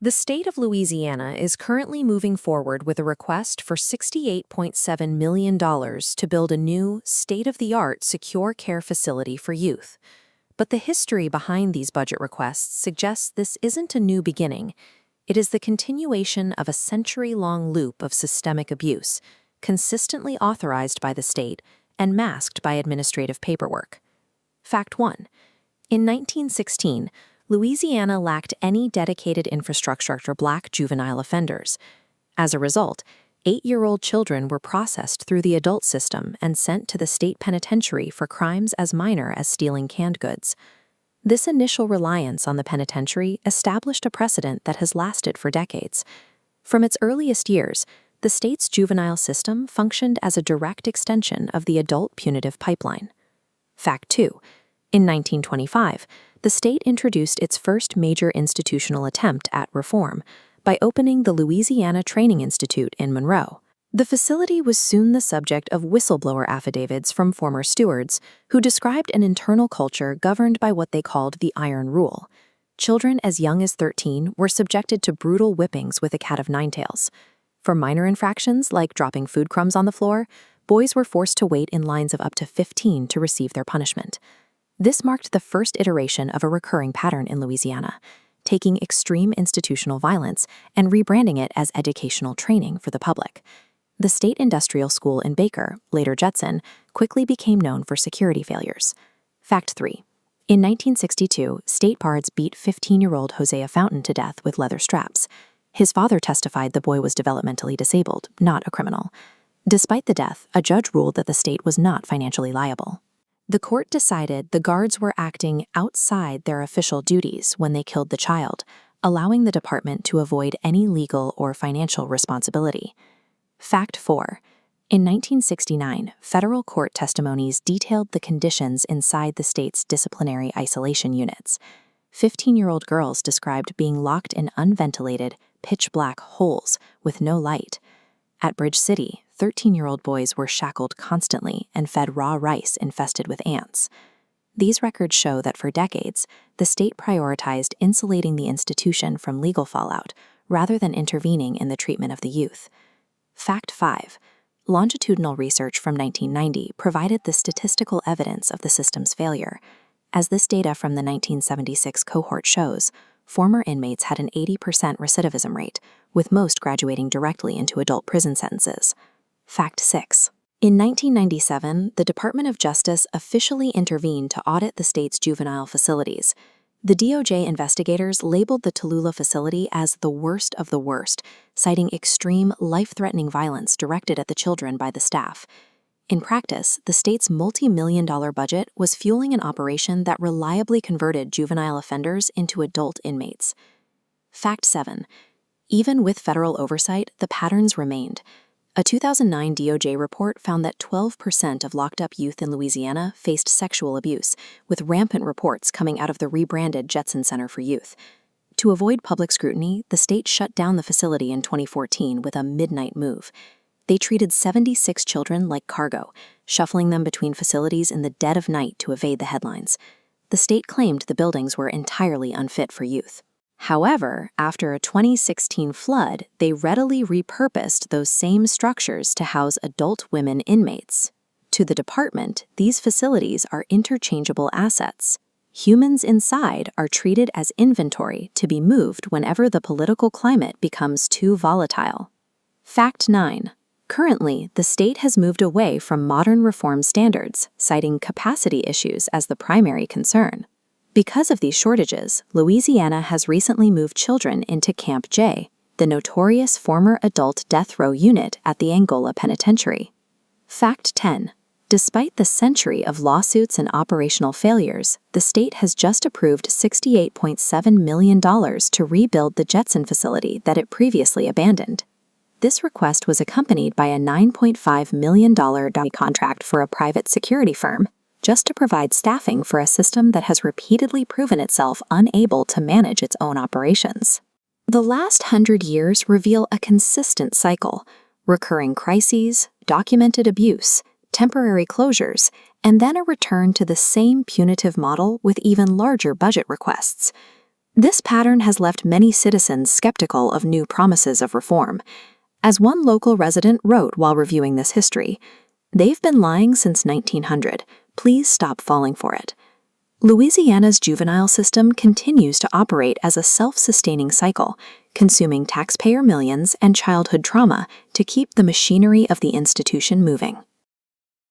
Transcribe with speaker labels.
Speaker 1: The state of Louisiana is currently moving forward with a request for $68.7 million to build a new, state-of-the-art secure care facility for youth. But the history behind these budget requests suggests this isn't a new beginning. It is the continuation of a century-long loop of systemic abuse, consistently authorized by the state and masked by administrative paperwork. Fact 1. In 1916, Louisiana lacked any dedicated infrastructure for Black juvenile offenders. As a result, 8-year-old children were processed through the adult system and sent to the state penitentiary for crimes as minor as stealing canned goods. This initial reliance on the penitentiary established a precedent that has lasted for decades. From its earliest years, the state's juvenile system functioned as a direct extension of the adult punitive pipeline. Fact 2. In 1925, the state introduced its first major institutional attempt at reform by opening the Louisiana Training Institute in Monroe. The facility was soon the subject of whistleblower affidavits from former stewards who described an internal culture governed by what they called the Iron Rule. Children as young as 13 were subjected to brutal whippings with a cat of nine tails. For minor infractions like dropping food crumbs on the floor, boys were forced to wait in lines of up to 15 to receive their punishment. This marked the first iteration of a recurring pattern in Louisiana, taking extreme institutional violence and rebranding it as educational training for the public. The State Industrial School in Baker, later Judson, quickly became known for security failures. Fact 3. In 1962, state guards beat 15-year-old Hosea Fountain to death with leather straps. His father testified the boy was developmentally disabled, not a criminal. Despite the death, a judge ruled that the state was not financially liable. The court decided the guards were acting outside their official duties when they killed the child, allowing the department to avoid any legal or financial responsibility. Fact 4. In 1969, federal court testimonies detailed the conditions inside the state's disciplinary isolation units. 15-year-old girls described being locked in unventilated, pitch-black holes with no light. At Bridge City, 13-year-old boys were shackled constantly and fed raw rice infested with ants. These records show that for decades, the state prioritized insulating the institution from legal fallout rather than intervening in the treatment of the youth. Fact 5. Longitudinal research from 1990 provided the statistical evidence of the system's failure. As this data from the 1976 cohort shows, former inmates had an 80% recidivism rate, with most graduating directly into adult prison sentences. Fact 6. In 1997, the Department of Justice officially intervened to audit the state's juvenile facilities. The DOJ investigators labeled the Tallulah facility as the worst of the worst, citing extreme, life-threatening violence directed at the children by the staff. In practice, the state's multi-million-dollar budget was fueling an operation that reliably converted juvenile offenders into adult inmates. Fact 7. Even with federal oversight, the patterns remained. A 2009 DOJ report found that 12% of locked-up youth in Louisiana faced sexual abuse, with rampant reports coming out of the rebranded Jetson Center for Youth. To avoid public scrutiny, the state shut down the facility in 2014 with a midnight move. They treated 76 children like cargo, shuffling them between facilities in the dead of night to evade the headlines. The state claimed the buildings were entirely unfit for youth. However, after a 2016 flood, they readily repurposed those same structures to house adult women inmates. To the department, these facilities are interchangeable assets. Humans inside are treated as inventory to be moved whenever the political climate becomes too volatile. Fact 9. Currently, the state has moved away from modern reform standards, citing capacity issues as the primary concern. Because of these shortages, Louisiana has recently moved children into Camp J, the notorious former adult death row unit at the Angola Penitentiary. Fact 10. Despite the century of lawsuits and operational failures, the state has just approved $68.7 million to rebuild the Jetson facility that it previously abandoned. This request was accompanied by a $9.5 million contract for a private security firm, just to provide staffing for a system that has repeatedly proven itself unable to manage its own operations. The last 100 years reveal a consistent cycle: recurring crises, documented abuse, temporary closures, and then a return to the same punitive model with even larger budget requests. This pattern has left many citizens skeptical of new promises of reform. As one local resident wrote while reviewing this history, "They've been lying since 1900. Please stop falling for it." Louisiana's juvenile system continues to operate as a self-sustaining cycle, consuming taxpayer millions and childhood trauma to keep the machinery of the institution moving.